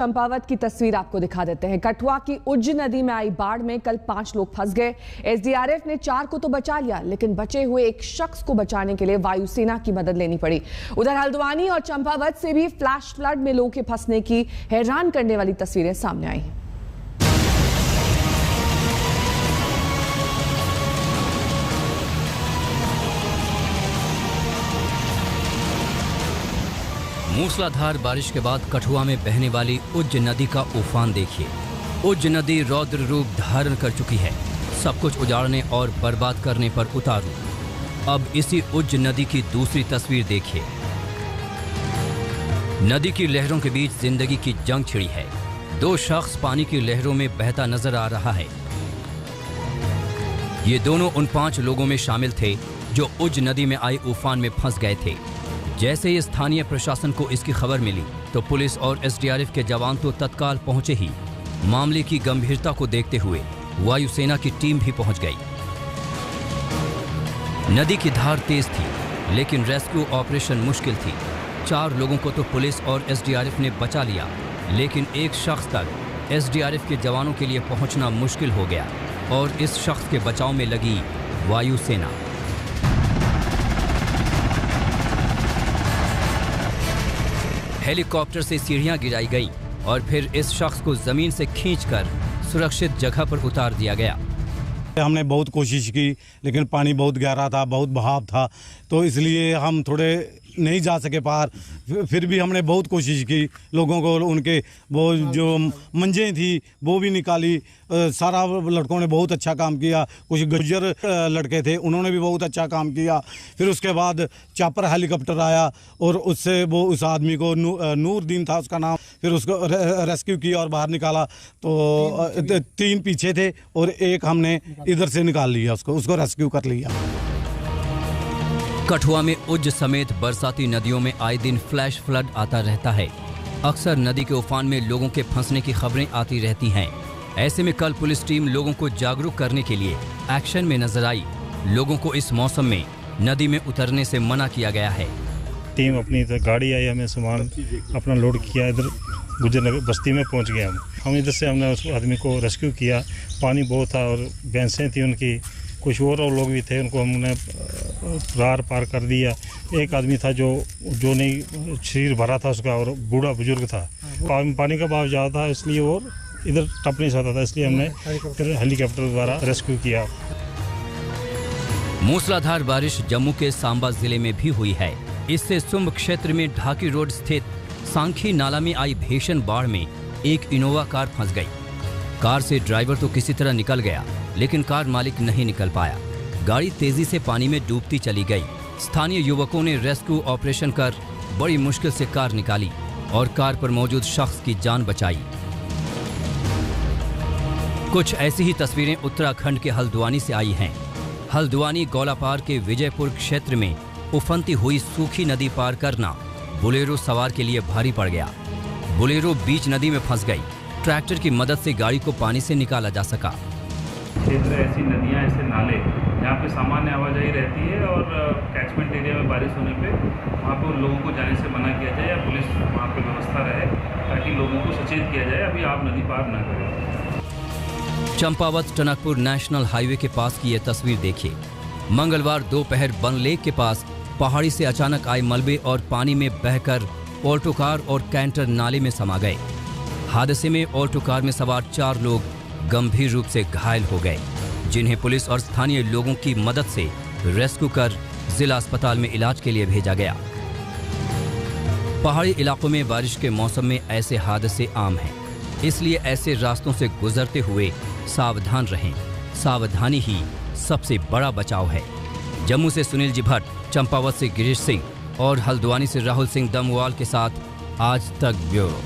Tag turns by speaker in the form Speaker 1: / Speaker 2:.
Speaker 1: चंपावत की तस्वीर आपको दिखा देते हैं। कठुआ की उज्ज नदी में आई बाढ़ में कल 5 लोग फंस गए। एसडीआरएफ ने 4 को तो बचा लिया, लेकिन बचे हुए एक शख्स को बचाने के लिए वायुसेना की मदद लेनी पड़ी। उधर हल्द्वानी और चंपावत से भी फ्लैश फ्लड में लोगों के फंसने की हैरान करने वाली तस्वीरें सामने आई।
Speaker 2: मूसलाधार बारिश के बाद कठुआ में बहने वाली उज्ज नदी का उफान देखिए। उज्ज नदी रौद्र रूप धारण कर चुकी है, सब कुछ उजाड़ने और बर्बाद करने पर उतारू। अब इसी उज्ज नदी की दूसरी तस्वीर देखिए। नदी की लहरों के बीच जिंदगी की जंग छिड़ी है। 2 शख्स पानी की लहरों में बहता नजर आ रहा है। ये दोनों उन 5 लोगों में शामिल थे जो उज्ज नदी में आए उफान में फंस गए थे। जैसे ही स्थानीय प्रशासन को इसकी खबर मिली तो पुलिस और एसडीआरएफ के जवान तो तत्काल पहुंचे ही। मामले की गंभीरता को देखते हुए वायुसेना की टीम भी पहुंच गई। नदी की धार तेज थी, लेकिन रेस्क्यू ऑपरेशन मुश्किल थी। 4 लोगों को तो पुलिस और एसडीआरएफ ने बचा लिया, लेकिन एक शख्स तक एसडीआरएफ के जवानों के लिए पहुंचना मुश्किल हो गया और इस शख्स के बचाव में लगी वायुसेना। हेलीकॉप्टर से सीढ़ियां गिराई गई और फिर इस शख्स को जमीन से खींचकर सुरक्षित जगह पर उतार दिया गया।
Speaker 3: हमने बहुत कोशिश की, लेकिन पानी बहुत गहरा था, बहुत बहाव था, तो इसलिए हम थोड़े नहीं जा सके पार। फिर भी हमने बहुत कोशिश की, लोगों को उनके वो जो मंजें थी वो भी निकाली। सारा लड़कों ने बहुत अच्छा काम किया। कुछ गुज्जर लड़के थे, उन्होंने भी बहुत अच्छा काम किया। फिर उसके बाद चॉपर हेलीकॉप्टर आया और उससे वो उस आदमी को नूरदीन था उसका नाम, फिर उसको रेस्क्यू किया और बाहर निकाला। तो 3 पीछे थे और एक हमने इधर से निकाल लिया, उसको रेस्क्यू कर लिया।
Speaker 2: कठुआ में उज्ज समेत बरसाती नदियों में आए दिन फ्लैश फ्लड आता रहता है। अक्सर नदी के उफान में लोगों के फंसने की खबरें आती रहती हैं। ऐसे में कल पुलिस टीम लोगों को जागरूक करने के लिए एक्शन में नजर आई। लोगों को इस मौसम में नदी में उतरने से मना किया गया है।
Speaker 4: टीम अपनी गाड़ी आई, हमें सामान अपना लोड किया, इधर गुजर बस्ती में पहुंच गए। हम इधर से हमने उस आदमी को रेस्क्यू किया। पानी बहुत था और भैंसें थी उनकी, कुछ और लोग भी थे, उनको हमने रार पार कर दिया। एक आदमी था जो नहीं शरीर भरा था उसका, और बूढ़ा बुजुर्ग था। पानी का बहाव ज़्यादा था, इसलिए वो इधर टप नहीं सकता था, इसलिए हमने फिर हेलीकॉप्टर द्वारा रेस्क्यू किया।
Speaker 2: मूसलाधार बारिश जम्मू के सांबा जिले में भी हुई है। इससे सुंब क्षेत्र में ढाकी रोड स्थित सांखी नाला में आई भीषण बाढ़ में एक इनोवा कार फंस गई। कार से ड्राइवर तो किसी तरह निकल गया, लेकिन कार मालिक नहीं निकल पाया। गाड़ी तेजी से पानी में डूबती चली गई। स्थानीय युवकों ने रेस्क्यू ऑपरेशन कर बड़ी मुश्किल से कार निकाली और कार पर मौजूद शख्स की जान बचाई। कुछ ऐसी ही तस्वीरें उत्तराखंड के हल्द्वानी से आई हैं। हल्द्वानी गौलापार के विजयपुर क्षेत्र में उफनती हुई सूखी नदी पार करना बोलेरो सवार के लिए भारी पड़ गया। बोलेरो बीच नदी में फंस गई। ट्रैक्टर की मदद से गाड़ी को पानी से निकाला जा सका।
Speaker 5: क्षेत्र ऐसी नदियां, ऐसे नाले जहाँ पे सामान्य आवाजाही रहती है और कैचमेंट एरिया में बारिश होने पे वहाँ पे उन लोगों को जाने से मना किया जाए या पुलिस वहाँ पे व्यवस्था रहे, ताकि लोगों को सचेत किया जाए अभी आप नदी पार न करें।
Speaker 2: चंपावत टनकपुर नेशनल हाईवे के पास की यह तस्वीर देखिए। मंगलवार दोपहर बन लेक के पास पहाड़ी से अचानक आए मलबे और पानी में बहकर ऑल्टो कार और कैंटर नाले में समा गए। हादसे में ऑल्टो कार में सवार 4 लोग गंभीर रूप से घायल हो गए, जिन्हें पुलिस और स्थानीय लोगों की मदद से रेस्क्यू कर जिला अस्पताल में इलाज के लिए भेजा गया। पहाड़ी इलाकों में बारिश के मौसम में ऐसे हादसे आम हैं, इसलिए ऐसे रास्तों से गुजरते हुए सावधान रहें। सावधानी ही सबसे बड़ा बचाव है। जम्मू से सुनील जी भट्ट, चंपावत से गिरीश सिंह और हल्द्वानी से राहुल सिंह दमवाल के साथ आज तक ब्यूरो।